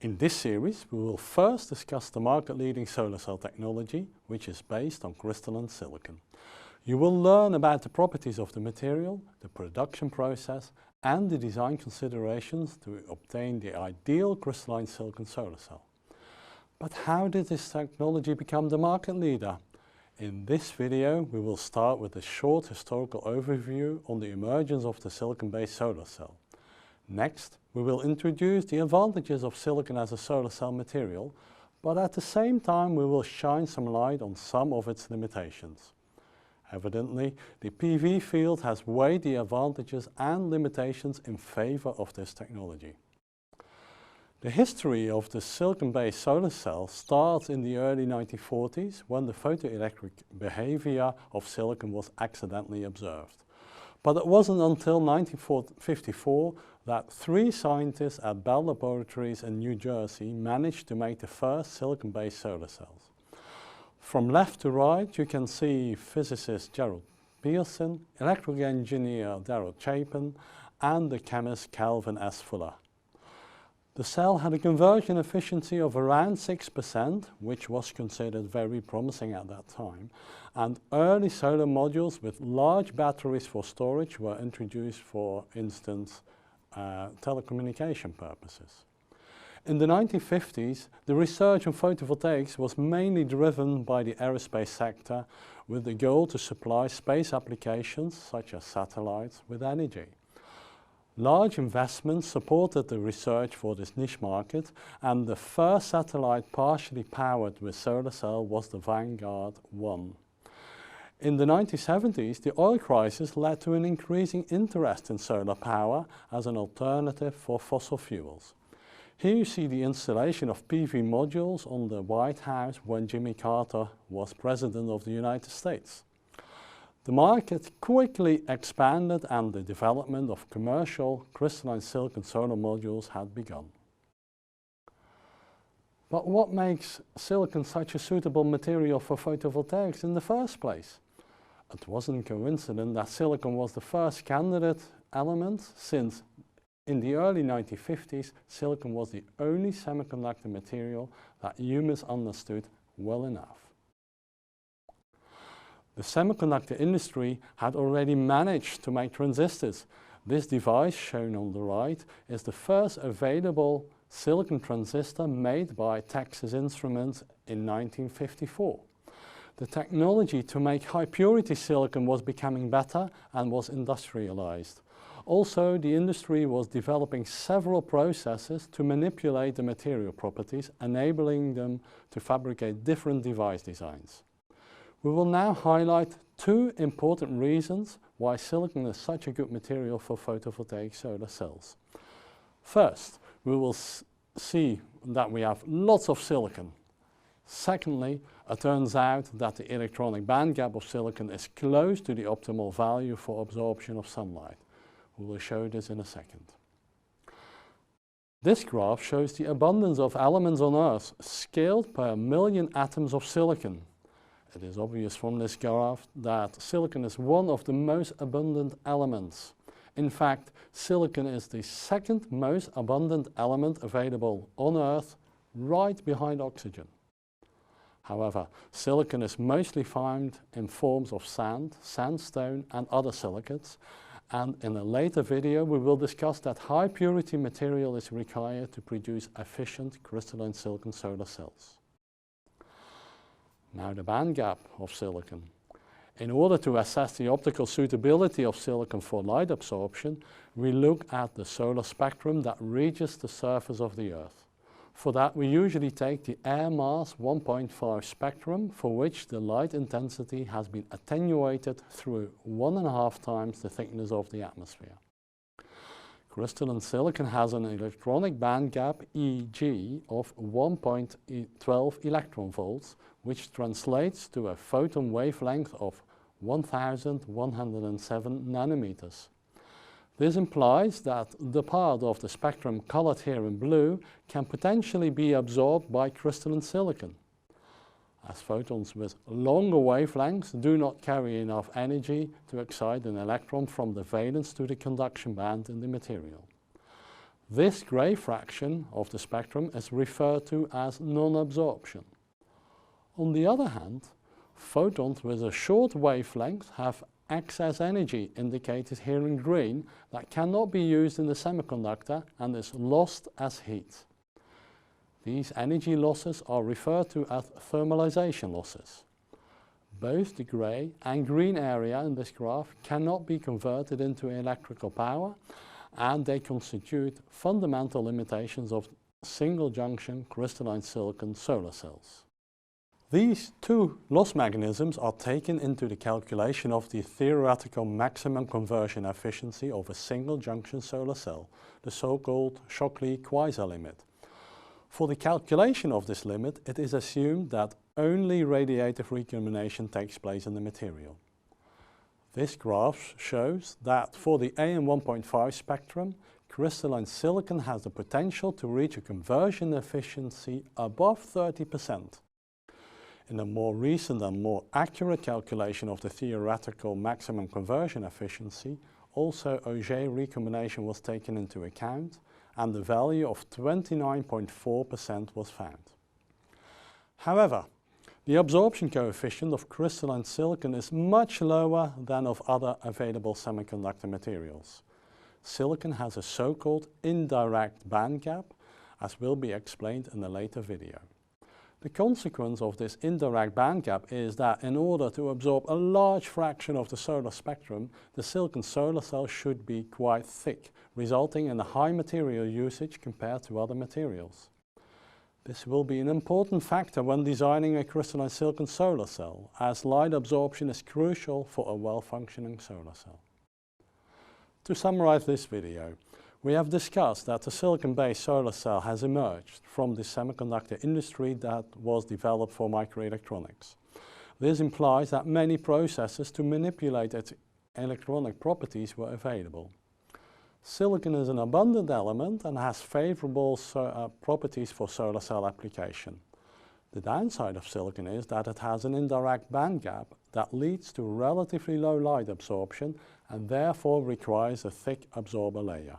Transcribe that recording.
In this series, we will first discuss the market-leading solar cell technology, which is based on crystalline silicon. You will learn about the properties of the material, the production process, and the design considerations to obtain the ideal crystalline silicon solar cell. But how did this technology become the market leader? In this video, we will start with a short historical overview on the emergence of the silicon-based solar cell. Next, we will introduce the advantages of silicon as a solar cell material, but at the same time we will shine some light on some of its limitations. Evidently, the PV field has weighed the advantages and limitations in favor of this technology. The history of the silicon-based solar cell starts in the early 1940s when the photoelectric behavior of silicon was accidentally observed. But it wasn't until 1954 that 3 scientists at Bell Laboratories in New Jersey managed to make the first silicon-based solar cells. From left to right, you can see physicist Gerald Pearson, electrical engineer Darrell Chapin, and the chemist Kelvin S. Fuller. The cell had a conversion efficiency of around 6%, which was considered very promising at that time, and early solar modules with large batteries for storage were introduced, for instance, telecommunication purposes. In the 1950s, the research on photovoltaics was mainly driven by the aerospace sector with the goal to supply space applications such as satellites with energy. Large investments supported the research for this niche market, and the first satellite partially powered with solar cell was the Vanguard 1. In the 1970s, the oil crisis led to an increasing interest in solar power as an alternative for fossil fuels. Here you see the installation of PV modules on the White House when Jimmy Carter was President of the United States. The market quickly expanded and the development of commercial crystalline silicon solar modules had begun. But what makes silicon such a suitable material for photovoltaics in the first place? It wasn't coincident that silicon was the first candidate element, since in the early 1950s, silicon was the only semiconductor material that humans understood well enough. The semiconductor industry had already managed to make transistors. This device, shown on the right, is the first available silicon transistor made by Texas Instruments in 1954. The technology to make high-purity silicon was becoming better and was industrialized. Also, the industry was developing several processes to manipulate the material properties, enabling them to fabricate different device designs. We will now highlight 2 important reasons why silicon is such a good material for photovoltaic solar cells. First, we will see that we have lots of silicon. Secondly, it turns out that the electronic band gap of silicon is close to the optimal value for absorption of sunlight. We will show this in a second. This graph shows the abundance of elements on Earth scaled per million atoms of silicon. It is obvious from this graph that silicon is one of the most abundant elements. In fact, silicon is the second most abundant element available on Earth, right behind oxygen. However, silicon is mostly found in forms of sand, sandstone, and other silicates, and in a later video we will discuss that high purity material is required to produce efficient crystalline silicon solar cells. Now the band gap of silicon. In order to assess the optical suitability of silicon for light absorption, we look at the solar spectrum that reaches the surface of the Earth. For that, we usually take the air mass 1.5 spectrum, for which the light intensity has been attenuated through 1.5 times the thickness of the atmosphere. Crystalline silicon has an electronic band gap, Eg, of 1.12 electron volts, which translates to a photon wavelength of 1107 nanometers. This implies that the part of the spectrum colored here in blue can potentially be absorbed by crystalline silicon, as photons with longer wavelengths do not carry enough energy to excite an electron from the valence to the conduction band in the material. This grey fraction of the spectrum is referred to as non-absorption. On the other hand, photons with a short wavelength have excess energy, indicated here in green, that cannot be used in the semiconductor and is lost as heat. These energy losses are referred to as thermalization losses. Both the grey and green area in this graph cannot be converted into electrical power, and they constitute fundamental limitations of single-junction crystalline silicon solar cells. These two loss mechanisms are taken into the calculation of the theoretical maximum conversion efficiency of a single-junction solar cell, the so-called Shockley quasi-limit. For the calculation of this limit, it is assumed that only radiative recombination takes place in the material. This graph shows that for the AM 1.5 spectrum, crystalline silicon has the potential to reach a conversion efficiency above 30%. In a more recent and more accurate calculation of the theoretical maximum conversion efficiency, also Auger recombination was taken into account, and the value of 29.4% was found. However, the absorption coefficient of crystalline silicon is much lower than of other available semiconductor materials. Silicon has a so-called indirect band gap, as will be explained in a later video. The consequence of this indirect band gap is that in order to absorb a large fraction of the solar spectrum, the silicon solar cell should be quite thick, resulting in a high material usage compared to other materials. This will be an important factor when designing a crystalline silicon solar cell, as light absorption is crucial for a well-functioning solar cell. To summarize this video, we have discussed that the silicon-based solar cell has emerged from the semiconductor industry that was developed for microelectronics. This implies that many processes to manipulate its electronic properties were available. Silicon is an abundant element and has favorable properties for solar cell application. The downside of silicon is that it has an indirect band gap that leads to relatively low light absorption and therefore requires a thick absorber layer.